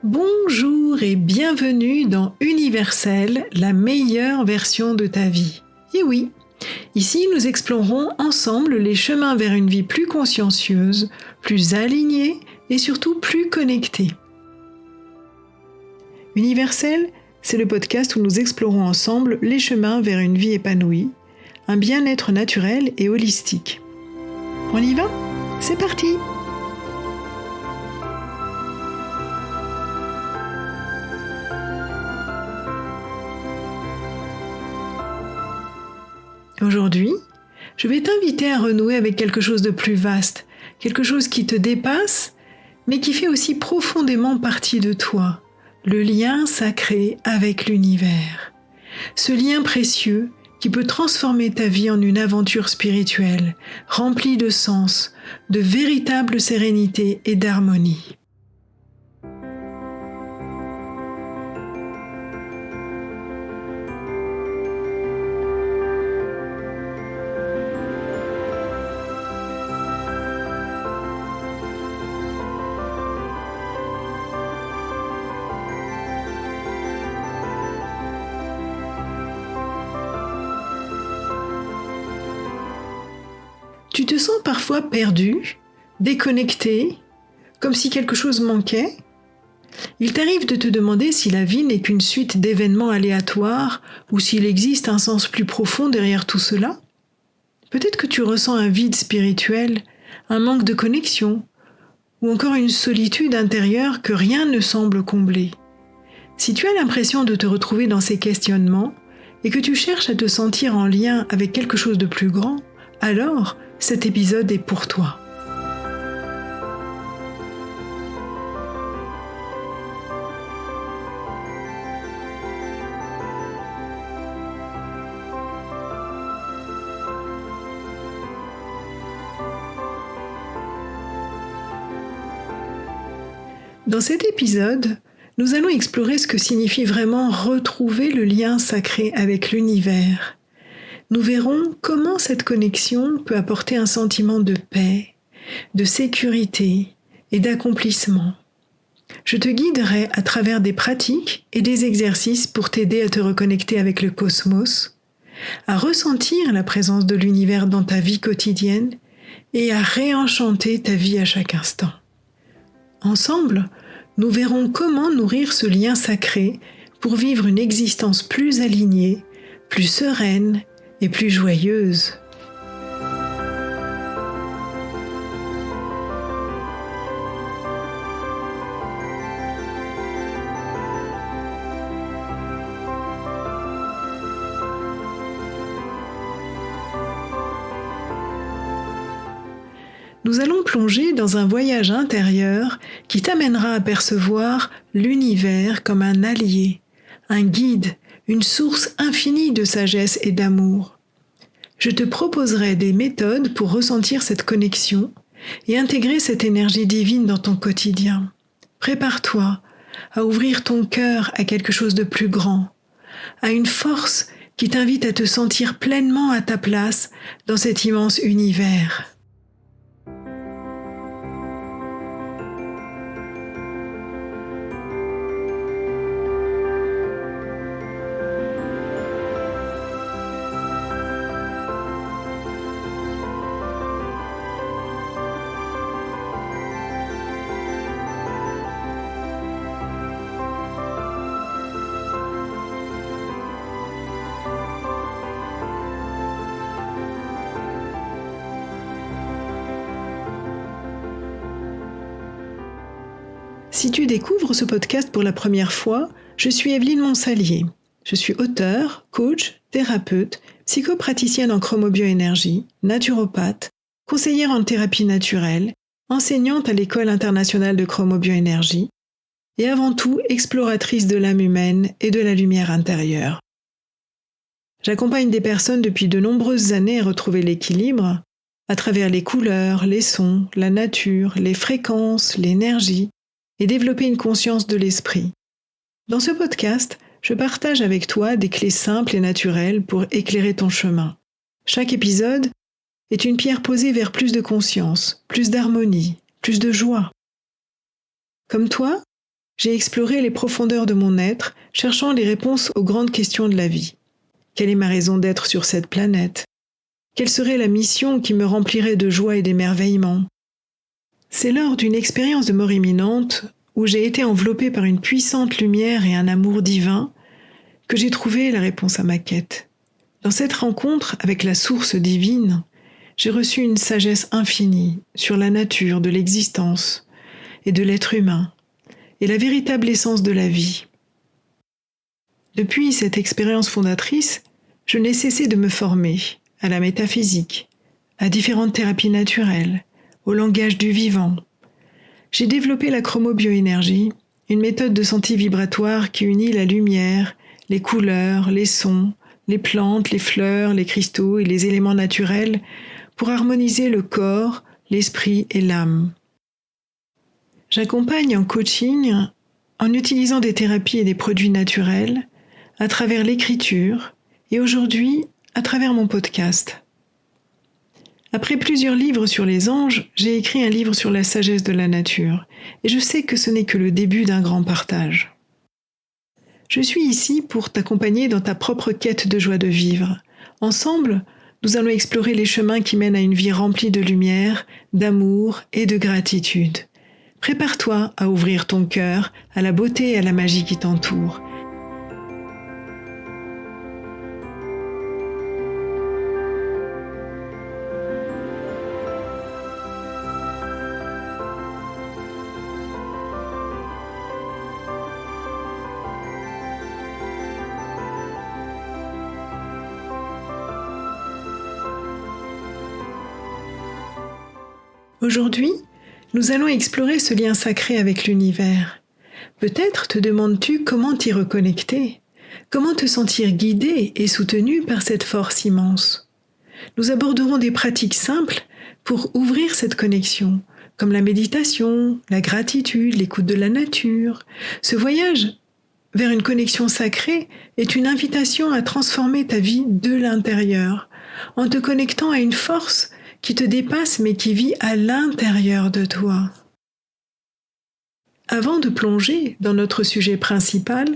Bonjour et bienvenue dans Universel, la meilleure version de ta vie. Et oui, ici nous explorons ensemble les chemins vers une vie plus consciencieuse, plus alignée et surtout plus connectée. Universel, c'est le podcast où nous explorons ensemble les chemins vers une vie épanouie, un bien-être naturel et holistique. On y va ? C'est parti ! Aujourd'hui, je vais t'inviter à renouer avec quelque chose de plus vaste, quelque chose qui te dépasse, mais qui fait aussi profondément partie de toi, le lien sacré avec l'univers. Ce lien précieux qui peut transformer ta vie en une aventure spirituelle, remplie de sens, de véritable sérénité et d'harmonie. Tu te sens parfois perdu, déconnecté, comme si quelque chose manquait. Il t'arrive de te demander si la vie n'est qu'une suite d'événements aléatoires ou s'il existe un sens plus profond derrière tout cela. Peut-être que tu ressens un vide spirituel, un manque de connexion ou encore une solitude intérieure que rien ne semble combler. Si tu as l'impression de te retrouver dans ces questionnements et que tu cherches à te sentir en lien avec quelque chose de plus grand, alors cet épisode est pour toi. Dans cet épisode, nous allons explorer ce que signifie vraiment retrouver le lien sacré avec l'univers. Nous verrons comment cette connexion peut apporter un sentiment de paix, de sécurité et d'accomplissement. Je te guiderai à travers des pratiques et des exercices pour t'aider à te reconnecter avec le cosmos, à ressentir la présence de l'univers dans ta vie quotidienne et à réenchanter ta vie à chaque instant. Ensemble, nous verrons comment nourrir ce lien sacré pour vivre une existence plus alignée, plus sereine et plus joyeuse. Nous allons plonger dans un voyage intérieur qui t'amènera à percevoir l'univers comme un allié, un guide, une source infinie de sagesse et d'amour. Je te proposerai des méthodes pour ressentir cette connexion et intégrer cette énergie divine dans ton quotidien. Prépare-toi à ouvrir ton cœur à quelque chose de plus grand, à une force qui t'invite à te sentir pleinement à ta place dans cet immense univers. Si tu découvres ce podcast pour la première fois, je suis Evelyne Monsalier. Je suis auteure, coach, thérapeute, psychopraticienne en chromobioénergie, naturopathe, conseillère en thérapie naturelle, enseignante à l'École internationale de chromobioénergie et avant tout exploratrice de l'âme humaine et de la lumière intérieure. J'accompagne des personnes depuis de nombreuses années à retrouver l'équilibre à travers les couleurs, les sons, la nature, les fréquences, l'énergie, et développer une conscience de l'esprit. Dans ce podcast, je partage avec toi des clés simples et naturelles pour éclairer ton chemin. Chaque épisode est une pierre posée vers plus de conscience, plus d'harmonie, plus de joie. Comme toi, j'ai exploré les profondeurs de mon être, cherchant les réponses aux grandes questions de la vie. Quelle est ma raison d'être sur cette planète ? Quelle serait la mission qui me remplirait de joie et d'émerveillement ? C'est lors d'une expérience de mort imminente, où j'ai été enveloppée par une puissante lumière et un amour divin, que j'ai trouvé la réponse à ma quête. Dans cette rencontre avec la source divine, j'ai reçu une sagesse infinie sur la nature de l'existence et de l'être humain, et la véritable essence de la vie. Depuis cette expérience fondatrice, je n'ai cessé de me former à la métaphysique, à différentes thérapies naturelles, au langage du vivant. J'ai développé la chromobioénergie, une méthode de santé vibratoire qui unit la lumière, les couleurs, les sons, les plantes, les fleurs, les cristaux et les éléments naturels pour harmoniser le corps, l'esprit et l'âme. J'accompagne en coaching en utilisant des thérapies et des produits naturels à travers l'écriture et aujourd'hui à travers mon podcast. Après plusieurs livres sur les anges, j'ai écrit un livre sur la sagesse de la nature et je sais que ce n'est que le début d'un grand partage. Je suis ici pour t'accompagner dans ta propre quête de joie de vivre. Ensemble, nous allons explorer les chemins qui mènent à une vie remplie de lumière, d'amour et de gratitude. Prépare-toi à ouvrir ton cœur à la beauté et à la magie qui t'entoure. Aujourd'hui, nous allons explorer ce lien sacré avec l'univers. Peut-être te demandes-tu comment t'y reconnecter, comment te sentir guidé et soutenu par cette force immense. Nous aborderons des pratiques simples pour ouvrir cette connexion, comme la méditation, la gratitude, l'écoute de la nature. Ce voyage vers une connexion sacrée est une invitation à transformer ta vie de l'intérieur, en te connectant à une force qui te dépasse mais qui vit à l'intérieur de toi. Avant de plonger dans notre sujet principal,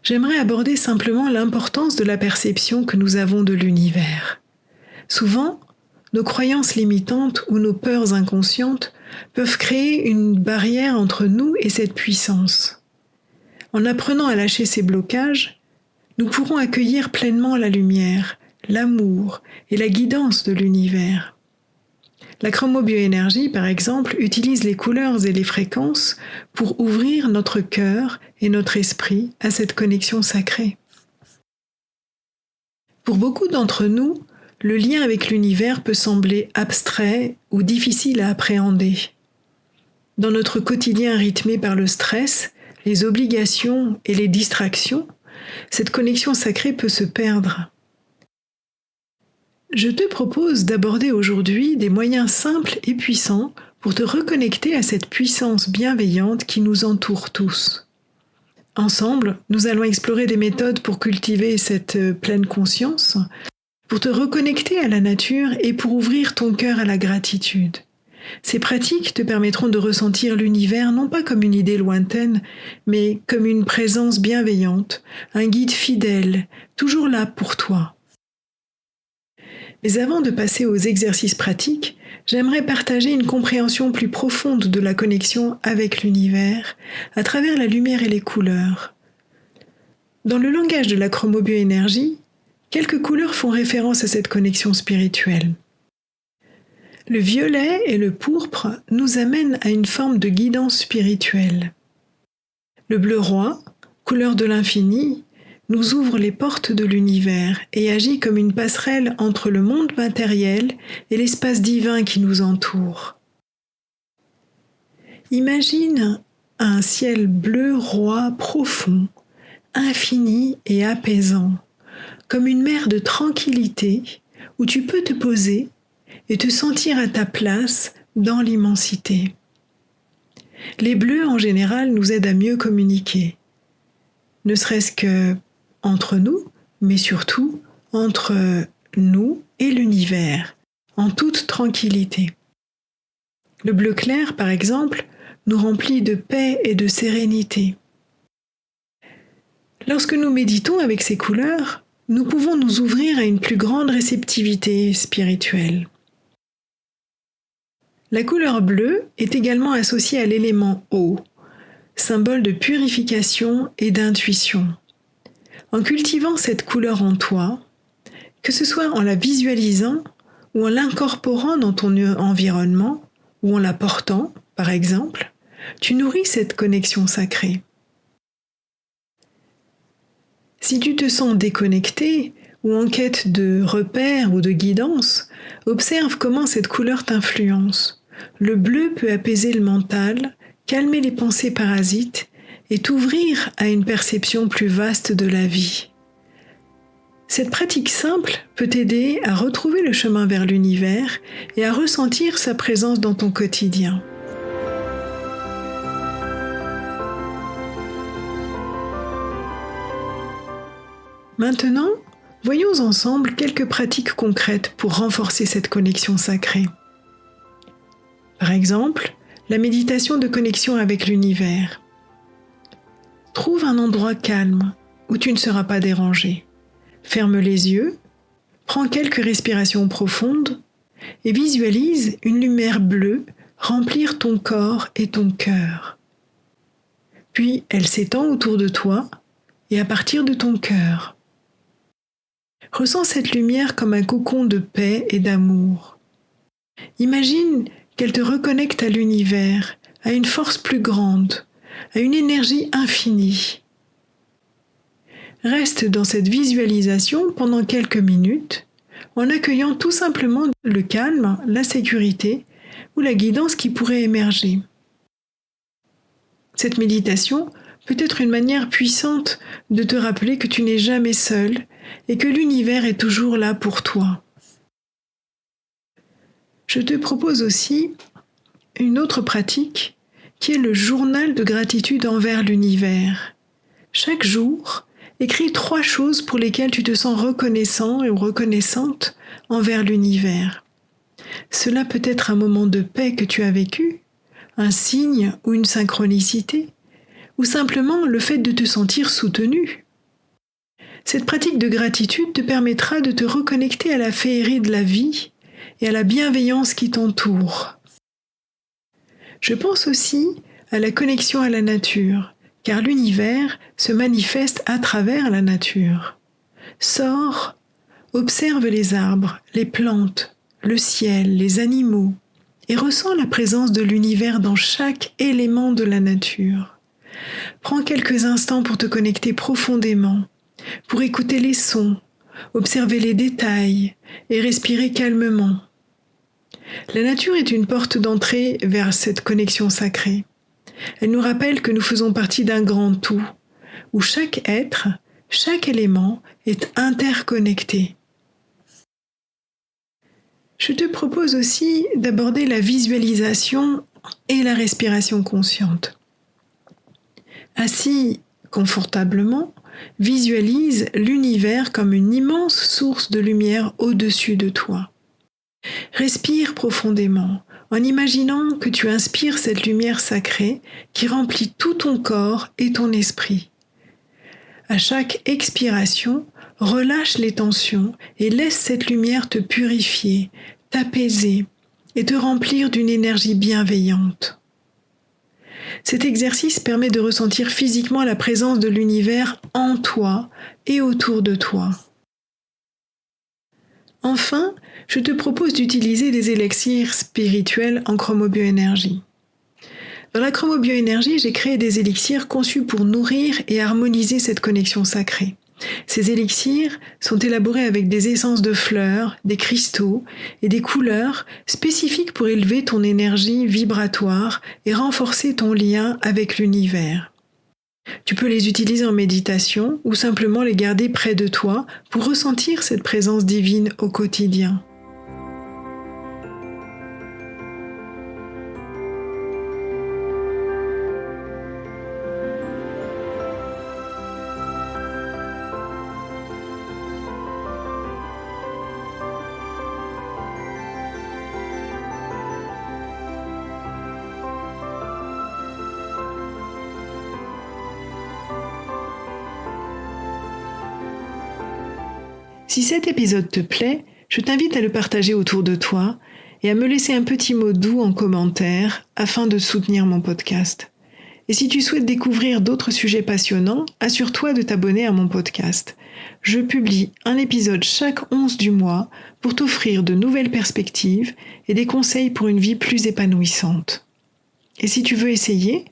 j'aimerais aborder simplement l'importance de la perception que nous avons de l'univers. Souvent, nos croyances limitantes ou nos peurs inconscientes peuvent créer une barrière entre nous et cette puissance. En apprenant à lâcher ces blocages, nous pourrons accueillir pleinement la lumière, l'amour et la guidance de l'univers. La chromobioénergie, par exemple, utilise les couleurs et les fréquences pour ouvrir notre cœur et notre esprit à cette connexion sacrée. Pour beaucoup d'entre nous, le lien avec l'univers peut sembler abstrait ou difficile à appréhender. Dans notre quotidien rythmé par le stress, les obligations et les distractions, cette connexion sacrée peut se perdre. Je te propose d'aborder aujourd'hui des moyens simples et puissants pour te reconnecter à cette puissance bienveillante qui nous entoure tous. Ensemble, nous allons explorer des méthodes pour cultiver cette pleine conscience, pour te reconnecter à la nature et pour ouvrir ton cœur à la gratitude. Ces pratiques te permettront de ressentir l'univers non pas comme une idée lointaine, mais comme une présence bienveillante, un guide fidèle, toujours là pour toi. Mais avant de passer aux exercices pratiques, j'aimerais partager une compréhension plus profonde de la connexion avec l'univers à travers la lumière et les couleurs. Dans le langage de la chromobioénergie, quelques couleurs font référence à cette connexion spirituelle. Le violet et le pourpre nous amènent à une forme de guidance spirituelle. Le bleu roi, couleur de l'infini, nous ouvre les portes de l'univers et agit comme une passerelle entre le monde matériel et l'espace divin qui nous entoure. Imagine un ciel bleu roi profond, infini et apaisant, comme une mer de tranquillité où tu peux te poser et te sentir à ta place dans l'immensité. Les bleus en général nous aident à mieux communiquer, ne serait-ce que entre nous, mais surtout entre nous et l'univers, en toute tranquillité. Le bleu clair, par exemple, nous remplit de paix et de sérénité. Lorsque nous méditons avec ces couleurs, nous pouvons nous ouvrir à une plus grande réceptivité spirituelle. La couleur bleue est également associée à l'élément eau, symbole de purification et d'intuition. En cultivant cette couleur en toi, que ce soit en la visualisant ou en l'incorporant dans ton environnement ou en la portant, par exemple, tu nourris cette connexion sacrée. Si tu te sens déconnecté ou en quête de repères ou de guidance, observe comment cette couleur t'influence. Le bleu peut apaiser le mental, calmer les pensées parasites et t'ouvrir à une perception plus vaste de la vie. Cette pratique simple peut t'aider à retrouver le chemin vers l'univers et à ressentir sa présence dans ton quotidien. Maintenant, voyons ensemble quelques pratiques concrètes pour renforcer cette connexion sacrée. Par exemple, la méditation de connexion avec l'univers. Trouve un endroit calme où tu ne seras pas dérangé. Ferme les yeux, prends quelques respirations profondes et visualise une lumière bleue remplir ton corps et ton cœur. Puis elle s'étend autour de toi et à partir de ton cœur. Ressens cette lumière comme un cocon de paix et d'amour. Imagine qu'elle te reconnecte à l'univers, à une force plus grande, à une énergie infinie. Reste dans cette visualisation pendant quelques minutes, en accueillant tout simplement le calme, la sécurité ou la guidance qui pourrait émerger. Cette méditation peut être une manière puissante de te rappeler que tu n'es jamais seul et que l'univers est toujours là pour toi. Je te propose aussi une autre pratique qui est le journal de gratitude envers l'univers. Chaque jour, écris 3 choses pour lesquelles tu te sens reconnaissant ou reconnaissante envers l'univers. Cela peut être un moment de paix que tu as vécu, un signe ou une synchronicité, ou simplement le fait de te sentir soutenu. Cette pratique de gratitude te permettra de te reconnecter à la féerie de la vie et à la bienveillance qui t'entoure. Je pense aussi à la connexion à la nature, car l'univers se manifeste à travers la nature. Sors, observe les arbres, les plantes, le ciel, les animaux, et ressens la présence de l'univers dans chaque élément de la nature. Prends quelques instants pour te connecter profondément, pour écouter les sons, observer les détails et respirer calmement. La nature est une porte d'entrée vers cette connexion sacrée. Elle nous rappelle que nous faisons partie d'un grand tout, où chaque être, chaque élément est interconnecté. Je te propose aussi d'aborder la visualisation et la respiration consciente. Assis confortablement, visualise l'univers comme une immense source de lumière au-dessus de toi. Respire profondément en imaginant que tu inspires cette lumière sacrée qui remplit tout ton corps et ton esprit. À chaque expiration, relâche les tensions et laisse cette lumière te purifier, t'apaiser et te remplir d'une énergie bienveillante. Cet exercice permet de ressentir physiquement la présence de l'univers en toi et autour de toi. Enfin, je te propose d'utiliser des élixirs spirituels en chromobioénergie. Dans la chromobioénergie, j'ai créé des élixirs conçus pour nourrir et harmoniser cette connexion sacrée. Ces élixirs sont élaborés avec des essences de fleurs, des cristaux et des couleurs spécifiques pour élever ton énergie vibratoire et renforcer ton lien avec l'univers. Tu peux les utiliser en méditation ou simplement les garder près de toi pour ressentir cette présence divine au quotidien. Si cet épisode te plaît, je t'invite à le partager autour de toi et à me laisser un petit mot doux en commentaire afin de soutenir mon podcast. Et si tu souhaites découvrir d'autres sujets passionnants, assure-toi de t'abonner à mon podcast. Je publie un épisode chaque 11 du mois pour t'offrir de nouvelles perspectives et des conseils pour une vie plus épanouissante. Et si tu veux essayer,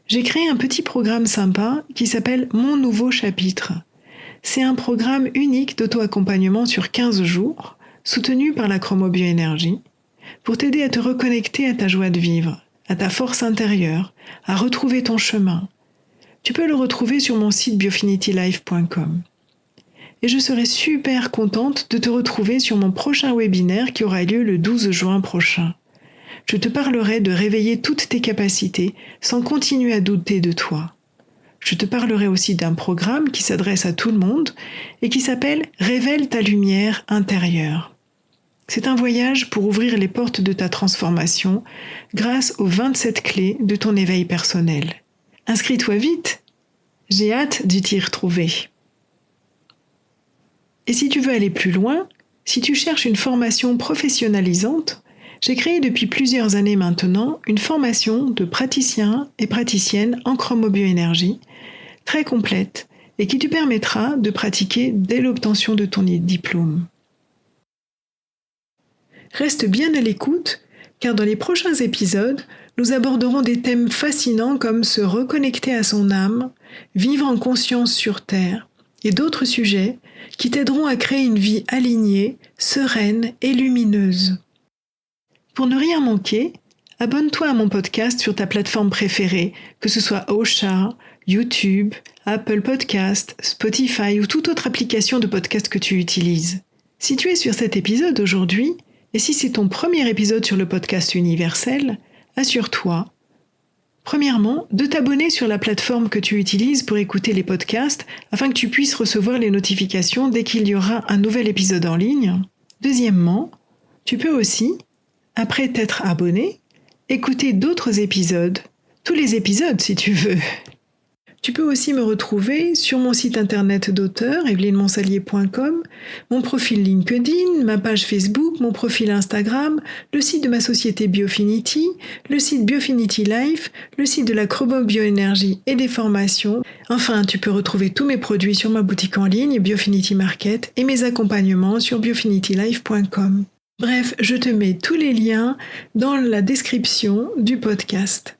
j'ai créé un petit programme sympa qui s'appelle Mon Nouveau Chapitre. C'est un programme unique d'auto-accompagnement sur 15 jours, soutenu par la chromobioénergie, pour t'aider à te reconnecter à ta joie de vivre, à ta force intérieure, à retrouver ton chemin. Tu peux le retrouver sur mon site biofinity-life.com. Et je serai super contente de te retrouver sur mon prochain webinaire qui aura lieu le 12 juin prochain. Je te parlerai de réveiller toutes tes capacités sans continuer à douter de toi. Je te parlerai aussi d'un programme qui s'adresse à tout le monde et qui s'appelle « Révèle ta lumière intérieure ». C'est un voyage pour ouvrir les portes de ta transformation grâce aux 27 clés de ton éveil personnel. Inscris-toi vite, j'ai hâte de t'y retrouver. Et si tu veux aller plus loin, si tu cherches une formation professionnalisante, j'ai créé depuis plusieurs années maintenant une formation de praticiens et praticiennes en chromobioénergie, très complète et qui te permettra de pratiquer dès l'obtention de ton diplôme. Reste bien à l'écoute, car dans les prochains épisodes, nous aborderons des thèmes fascinants comme se reconnecter à son âme, vivre en conscience sur Terre, et d'autres sujets qui t'aideront à créer une vie alignée, sereine et lumineuse. Pour ne rien manquer, abonne-toi à mon podcast sur ta plateforme préférée, que ce soit Ocha, YouTube, Apple Podcast, Spotify ou toute autre application de podcast que tu utilises. Si tu es sur cet épisode aujourd'hui, et si c'est ton premier épisode sur le podcast universel, assure-toi, premièrement, de t'abonner sur la plateforme que tu utilises pour écouter les podcasts afin que tu puisses recevoir les notifications dès qu'il y aura un nouvel épisode en ligne. Deuxièmement, tu peux aussi, après t'être abonné, écouter d'autres épisodes, tous les épisodes si tu veux. Tu peux aussi me retrouver sur mon site internet d'auteur, evelynemonsalier.com, mon profil LinkedIn, ma page Facebook, mon profil Instagram, le site de ma société Biofinity, le site Biofinity Life, le site de la chromobioénergie et des formations. Enfin, tu peux retrouver tous mes produits sur ma boutique en ligne Biofinity Market et mes accompagnements sur biofinitylife.com. Bref, je te mets tous les liens dans la description du podcast.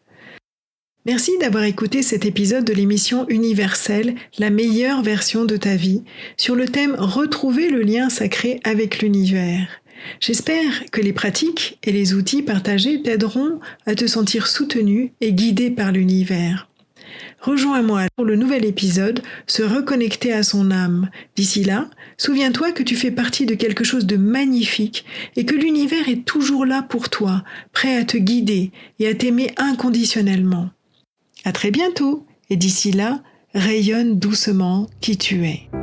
Merci d'avoir écouté cet épisode de l'émission universelle La meilleure version de ta vie sur le thème Retrouver le lien sacré avec l'univers. J'espère que les pratiques et les outils partagés t'aideront à te sentir soutenu et guidé par l'univers. Rejoins-moi pour le nouvel épisode Se reconnecter à son âme. D'ici là, souviens-toi que tu fais partie de quelque chose de magnifique et que l'univers est toujours là pour toi, prêt à te guider et à t'aimer inconditionnellement. À très bientôt et d'ici là, rayonne doucement qui tu es.